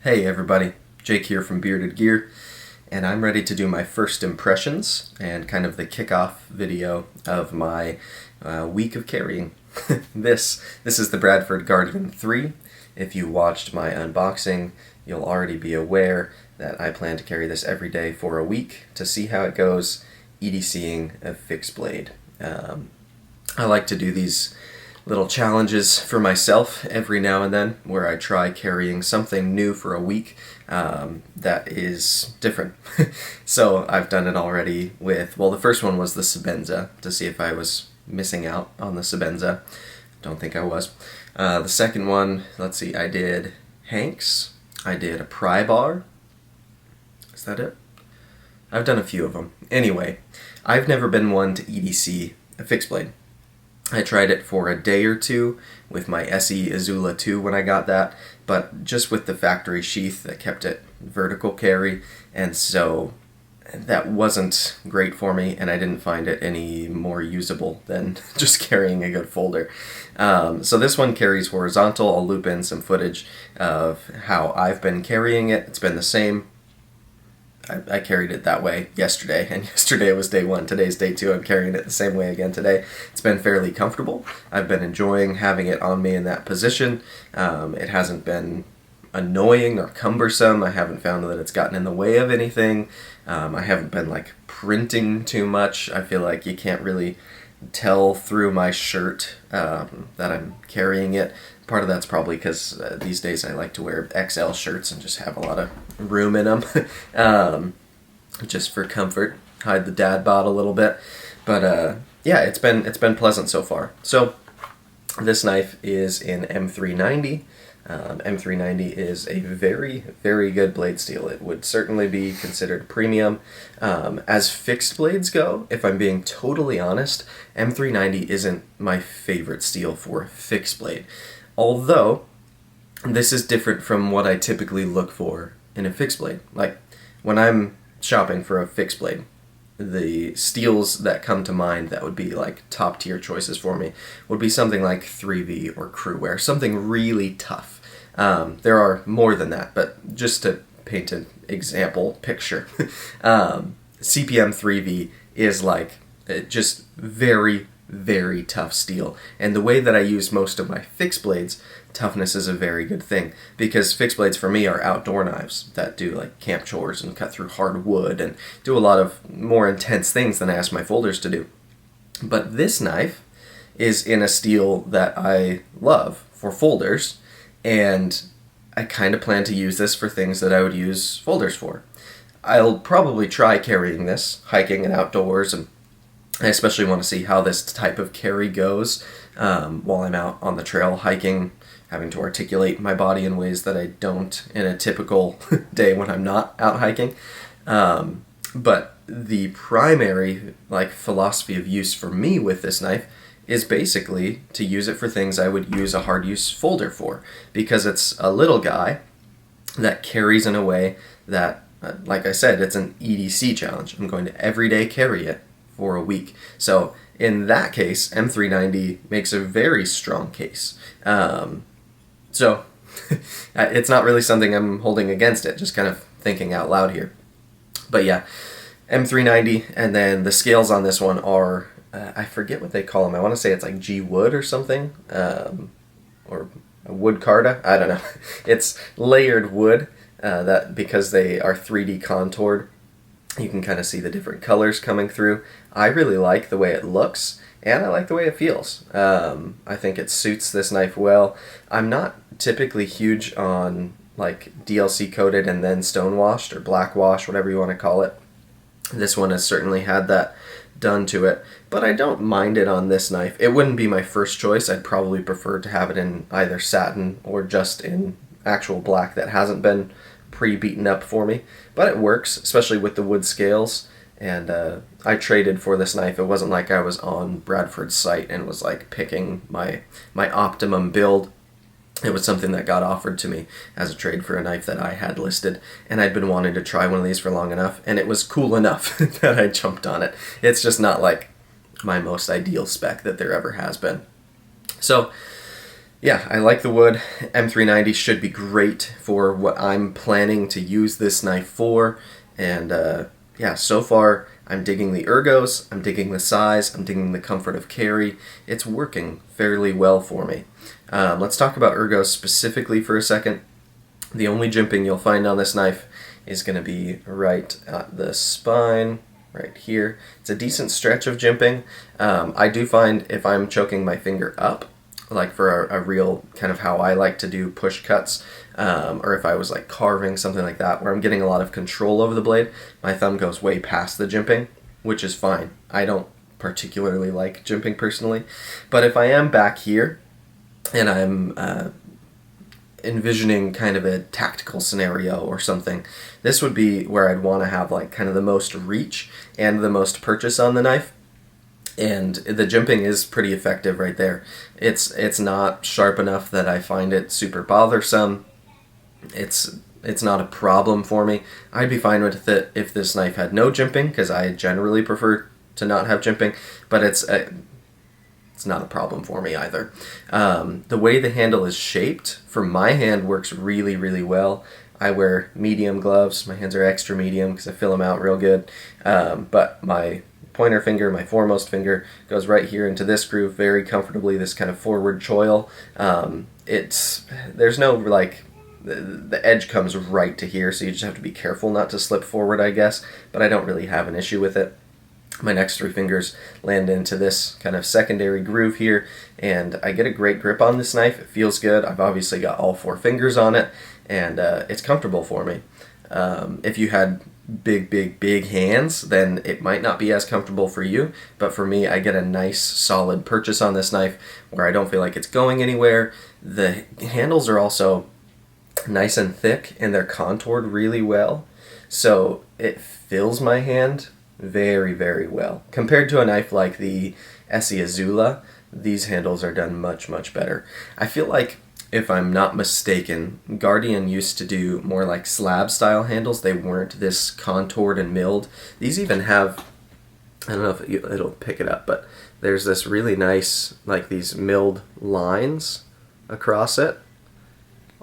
Hey everybody, Jake here from Bearded Gear, and I'm ready to do my first impressions and kind of the kickoff video of my week of carrying. This is the Bradford Guardian 3. If you watched my unboxing, you'll already be aware that I plan to carry this every day for a week to see how it goes EDCing a fixed blade. I like to do these little challenges for myself every now and then where I try carrying something new for a week that is different. So I've done it already with, well, the first one was the Sebenza to see if I was missing out on the Sebenza. Don't think I was. The second one, let's see, I did Hanks, I did a pry bar. Is that it? I've done a few of them. Anyway, I've never been one to EDC a fixed blade. I tried it for a day or two with my SE Azula 2 when I got that, but just with the factory sheath that kept it vertical carry, and so that wasn't great for me, and I didn't find it any more usable than just carrying a good folder. So this one carries horizontal. I'll loop in some footage of how I've been carrying it. It's been the same. I carried it that way yesterday, and yesterday was day one. Today's day two. I'm carrying it the same way again today. It's been fairly comfortable. I've been enjoying having it on me in that position. It hasn't been annoying or cumbersome. I haven't found that it's gotten in the way of anything. I haven't been like printing too much. I feel like you can't really tell through my shirt that I'm carrying it. Part of that's probably because these days I like to wear XL shirts and just have a lot of room in them, just for comfort, hide the dad bod a little bit. But yeah, it's been pleasant so far. So this knife is in M390. M390 is a very, very good blade steel. It would certainly be considered premium. As fixed blades go, if I'm being totally honest, M390 isn't my favorite steel for fixed blade. Although, this is different from what I typically look for in a fixed blade. Like, when I'm shopping for a fixed blade, the steels that come to mind that would be like top tier choices for me would be something like 3V or Crewwear, something really tough. There are more than that, but just to paint an example picture, CPM 3V is like just very, very tough steel. And the way that I use most of my fixed blades, toughness is a very good thing, because fixed blades for me are outdoor knives that do like camp chores and cut through hard wood and do a lot of more intense things than I ask my folders to do. But this knife is in a steel that I love for folders, and I kind of plan to use this for things that I would use folders for. I'll probably try carrying this hiking and outdoors, and I especially want to see how this type of carry goes while I'm out on the trail hiking, having to articulate my body in ways that I don't in a typical day when I'm not out hiking. But the primary philosophy of use for me with this knife is basically to use it for things I would use a hard use folder for, because it's a little guy that carries in a way that, like I said, it's an EDC challenge. I'm going to everyday carry it for a week. So in that case, M390 makes a very strong case. So it's not really something I'm holding against it, just kind of thinking out loud here. But yeah, M390, and then the scales on this one are, I forget what they call them. I want to say it's like G wood or something, or a wood carta. I don't know. It's layered wood, that because they are 3D contoured, you can kind of see the different colors coming through. I really like the way it looks, and I like the way it feels. I think it suits this knife well. I'm not typically huge on like DLC coated and then stone washed or black wash, whatever you want to call it. This one has certainly had that done to it, but I don't mind it on this knife. It wouldn't be my first choice. I'd probably prefer to have it in either satin or just in actual black that hasn't been pre-beaten up for me, but it works, especially with the wood scales. And I traded for this knife. It wasn't like I was on Bradford's site and was like picking my optimum build. It was something that got offered to me as a trade for a knife that I had listed, and I'd been wanting to try one of these for long enough, and it was cool enough that I jumped on it. It's just not like my most ideal spec that there ever has been. So Yeah, I like the wood. M390 should be great for what I'm planning to use this knife for. And yeah, so far I'm digging the ergos, I'm digging the size, I'm digging the comfort of carry. It's working fairly well for me. Let's talk about ergos specifically for a second. The only jimping you'll find on this knife is going to be right at the spine, right here. It's a decent stretch of jimping. I do find if I'm choking my finger up, like for a real kind of how I like to do push cuts, or if I was like carving, something like that, where I'm getting a lot of control over the blade, my thumb goes way past the jimping, which is fine. I don't particularly like jimping personally, but if I am back here and I'm envisioning kind of a tactical scenario or something, this would be where I'd want to have like kind of the most reach and the most purchase on the knife. And the jimping is pretty effective right there. It's not sharp enough that I find it super bothersome. It's not a problem for me. I'd be fine with it if this knife had no jimping, because I generally prefer to not have jimping, but it's not a problem for me either. The way the handle is shaped for my hand works really, really well. I wear medium gloves. My hands are extra medium because I fill them out real good. But my pointer finger, my foremost finger, goes right here into this groove very comfortably, this kind of forward choil. There's no, like, the edge comes right to here, so you just have to be careful not to slip forward, I guess, but I don't really have an issue with it. My next three fingers land into this kind of secondary groove here, and I get a great grip on this knife. It feels good. I've obviously got all four fingers on it, and it's comfortable for me. If you had big hands, then it might not be as comfortable for you, but for me, I get a nice solid purchase on this knife where I don't feel like it's going anywhere. The handles are also nice and thick, and they're contoured really well, so it fills my hand very, very well. Compared to a knife like the Essie Azula, these handles are done much, much better. I feel like, if I'm not mistaken, Guardian used to do more like slab style handles. They weren't this contoured and milled. These even have, I don't know if it'll pick it up, but there's this really nice, like these milled lines across it,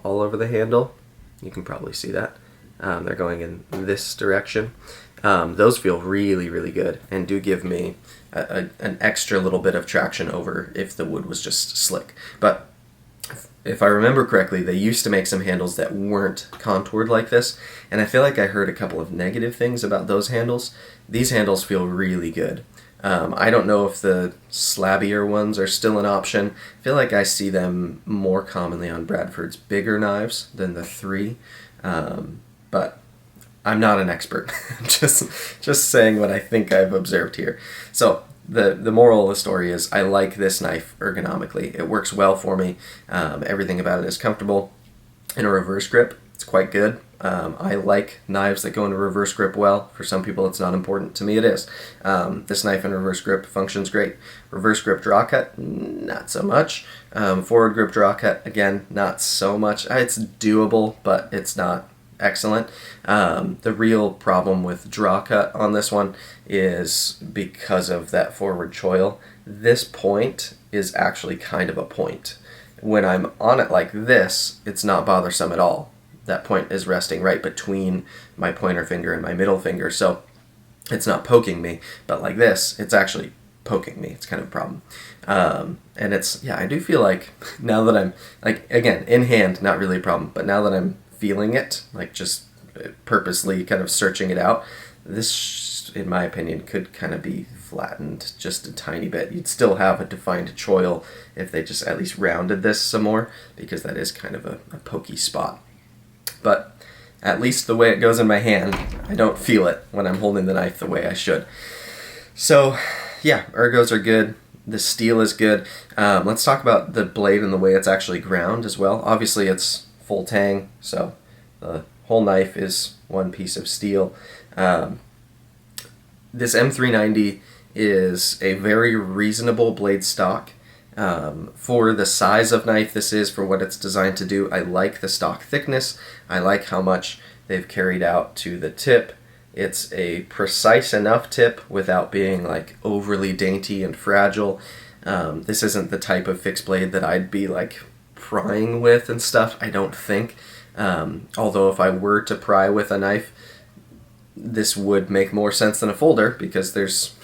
all over the handle. You can probably see that. They're going in this direction. Those feel really, really good and do give me an extra little bit of traction over if the wood was just slick. But if I remember correctly, they used to make some handles that weren't contoured like this, and I feel like I heard a couple of negative things about those handles. These handles feel really good. I don't know if the slabbier ones are still an option. I feel like I see them more commonly on Bradford's bigger knives than the 3, but I'm not an expert. just saying what I think I've observed here. So the moral of the story is I like this knife ergonomically. It works well for me. Everything about it is comfortable. In a reverse grip, it's quite good. I like knives that go into reverse grip well. For some people it's not important. To me it is. This knife in reverse grip functions great. Reverse grip draw cut, not so much. Forward grip draw cut, again, not so much. It's doable, but it's not excellent. The real problem with draw cut on this one is because of that forward choil. This point is actually kind of a point. When I'm on it like this, it's not bothersome at all. That point is resting right between my pointer finger and my middle finger, so it's not poking me, but like this, it's actually poking me. It's kind of a problem. And it's, yeah, I do feel like now that I'm, like, again, in hand, not really a problem, but now that I'm feeling it, like just purposely kind of searching it out, this, in my opinion, could kind of be flattened just a tiny bit. You'd still have a defined choil if they just at least rounded this some more, because that is kind of a pokey spot. But at least the way it goes in my hand, I don't feel it when I'm holding the knife the way I should. So yeah, ergos are good. The steel is good. Let's talk about the blade and the way it's actually ground as well. Obviously it's full tang, so the whole knife is one piece of steel. This M390 is a very reasonable blade stock. For the size of knife this is, for what it's designed to do, I like the stock thickness. I like how much they've carried out to the tip. It's a precise enough tip without being like overly dainty and fragile. This isn't the type of fixed blade that I'd be like prying with and stuff, I don't think. Although if I were to pry with a knife, this would make more sense than a folder because there's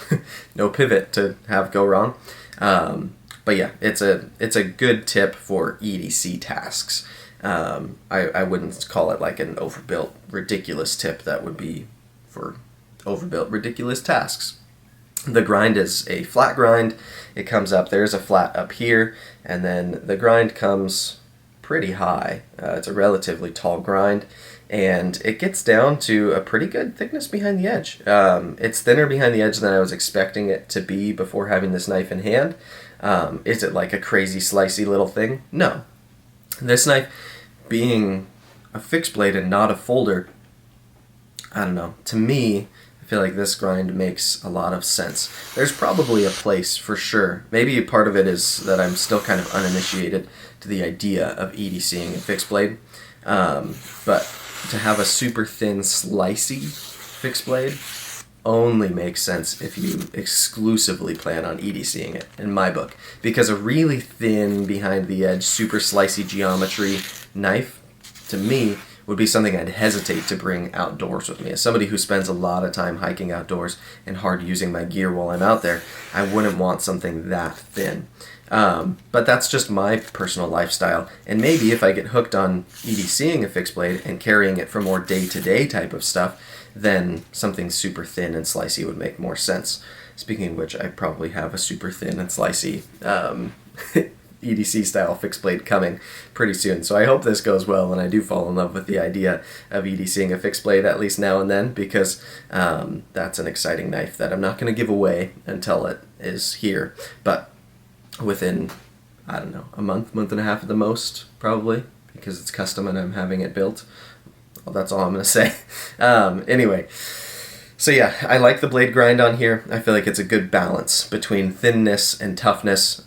no pivot to have go wrong. But yeah, it's a good tip for EDC tasks. I wouldn't call it like an overbuilt, ridiculous tip. That would be for overbuilt, ridiculous tasks. The grind is a flat grind. It comes up, there's a flat up here, and then the grind comes pretty high. It's a relatively tall grind, and it gets down to a pretty good thickness behind the edge. It's thinner behind the edge than I was expecting it to be before having this knife in hand. Is it like a crazy slicey little thing? No. This knife, being a fixed blade and not a folder, I don't know, to me, I feel like this grind makes a lot of sense. There's probably a place for sure. Maybe part of it is that I'm still kind of uninitiated to the idea of EDCing a fixed blade. But to have a super thin, slicey fixed blade only makes sense if you exclusively plan on EDCing it, in my book. Because a really thin, behind the edge, super slicey geometry knife, to me, would be something I'd hesitate to bring outdoors with me. As somebody who spends a lot of time hiking outdoors and hard using my gear while I'm out there, I wouldn't want something that thin. But that's just my personal lifestyle. And maybe if I get hooked on EDCing a fixed blade and carrying it for more day-to-day type of stuff, then something super thin and slicey would make more sense. Speaking of which, I probably have a super thin and slicey EDC style fixed blade coming pretty soon. So I hope this goes well and I do fall in love with the idea of EDCing a fixed blade at least now and then, because that's an exciting knife that I'm not going to give away until it is here. But within, I don't know, a month and a half at the most, probably, because it's custom and I'm having it built. Well, that's all I'm going to say. Anyway, so yeah, I like the blade grind on here. I feel like it's a good balance between thinness and toughness.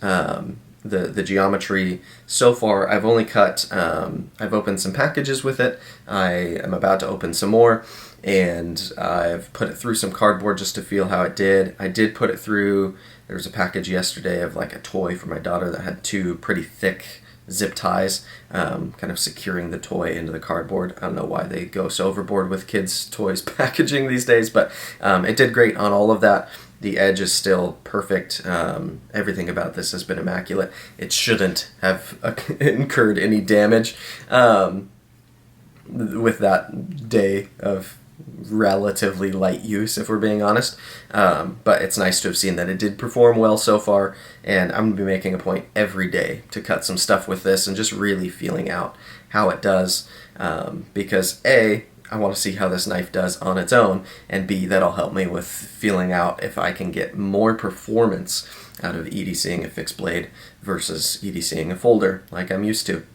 The geometry so far, I've only cut, I've opened some packages with it. I am about to open some more, and I've put it through some cardboard just to feel how it did. I did put it through, there was a package yesterday of like a toy for my daughter that had two pretty thick zip ties, kind of securing the toy into the cardboard. I don't know why they go so overboard with kids' toys packaging these days, but it did great on all of that. The edge is still perfect. Everything about this has been immaculate. It shouldn't have incurred any damage with that day of relatively light use, if we're being honest. But it's nice to have seen that it did perform well so far, and I'm going to be making a point every day to cut some stuff with this and just really feeling out how it does, because A, I want to see how this knife does on its own, and B, that'll help me with feeling out if I can get more performance out of EDCing a fixed blade versus EDCing a folder like I'm used to.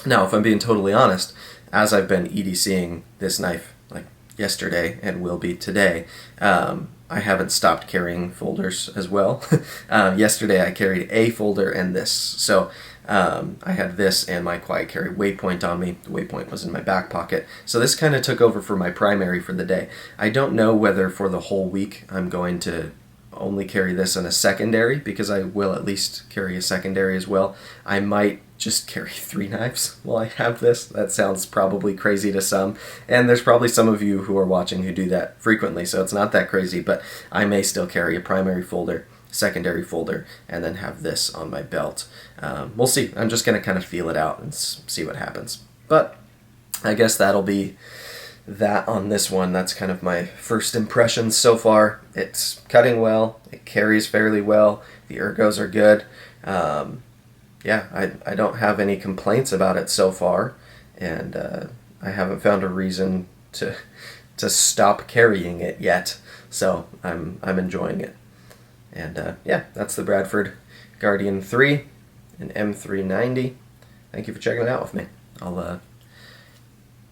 Now, if I'm being totally honest, as I've been EDCing this knife like yesterday and will be today, I haven't stopped carrying folders as well. Yesterday I carried a folder and this, so I had this and my quiet carry waypoint on me. The waypoint was in my back pocket. So this kind of took over for my primary for the day. I don't know whether for the whole week I'm going to only carry this in a secondary, because I will at least carry a secondary as well. I might just carry 3 knives while I have this. That sounds probably crazy to some, and there's probably some of you who are watching who do that frequently, so it's not that crazy, but I may still carry a primary folder, secondary folder, and then have this on my belt. We'll see. I'm just going to kind of feel it out and see what happens. But I guess that'll be that on this one. That's kind of my first impressions so far. It's cutting well, it carries fairly well, the ergos are good. Yeah, I don't have any complaints about it so far, and I haven't found a reason to stop carrying it yet, so I'm enjoying it. And yeah, that's the Bradford Guardian 3, an M390. Thank you for checking it out with me. I'll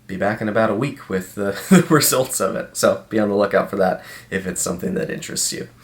be back in about a week with the results of it, so be on the lookout for that if it's something that interests you.